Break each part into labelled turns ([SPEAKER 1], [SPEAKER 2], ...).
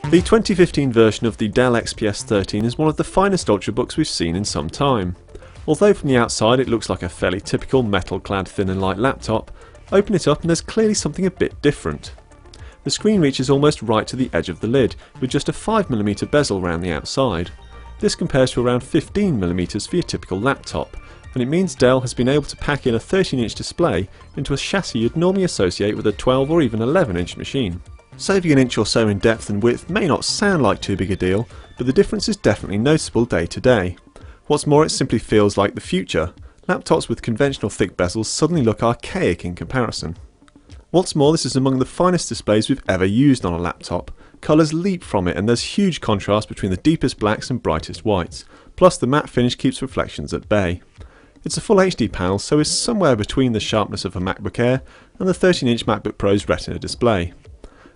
[SPEAKER 1] The 2015 version of the Dell XPS 13 is one of the finest Ultrabooks we've seen in some time. Although from the outside it looks like a fairly typical metal-clad thin and light laptop, open it up and there's clearly something a bit different. The screen reaches almost right to the edge of the lid, with just a 5mm bezel around the outside. This compares to around 15mm for your typical laptop, and it means Dell has been able to pack in a 13-inch display into a chassis you'd normally associate with a 12 or even 11-inch machine. Saving an inch or so in depth and width may not sound like too big a deal, but the difference is definitely noticeable day to day. What's more, it simply feels like the future. Laptops with conventional thick bezels suddenly look archaic in comparison. What's more, this is among the finest displays we've ever used on a laptop. Colours leap from it and there's huge contrast between the deepest blacks and brightest whites, plus the matte finish keeps reflections at bay. It's a full HD panel, so is somewhere between the sharpness of a MacBook Air and the 13-inch MacBook Pro's Retina display.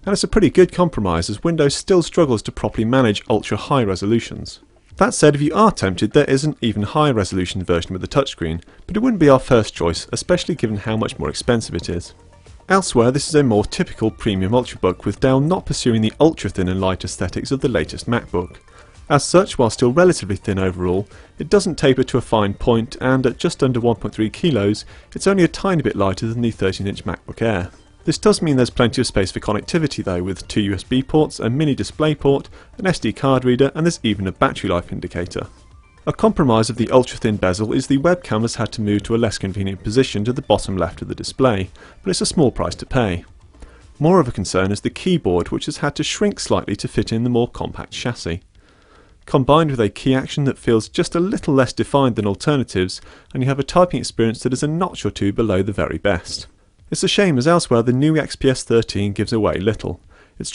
[SPEAKER 1] And it's a pretty good compromise as Windows still struggles to properly manage ultra high resolutions. That said, if you are tempted, there is an even higher resolution version with a touchscreen, but it wouldn't be our first choice, especially given how much more expensive it is. Elsewhere, this is a more typical premium Ultrabook, with Dell not pursuing the ultra thin and light aesthetics of the latest MacBook. As such, while still relatively thin overall, it doesn't taper to a fine point, and at just under 1.3 kilos, it's only a tiny bit lighter than the 13-inch MacBook Air. This does mean there's plenty of space for connectivity though, with 2 USB ports, a mini display port, an SD card reader, and there's even a battery life indicator. A compromise of the ultra-thin bezel is the webcam has had to move to a less convenient position to the bottom left of the display, but it's a small price to pay. More of a concern is the keyboard, which has had to shrink slightly to fit in the more compact chassis. Combined with a key action that feels just a little less defined than alternatives, and you have a typing experience that is a notch or two below the very best. It's a shame, as elsewhere the new XPS 13 gives away little. Its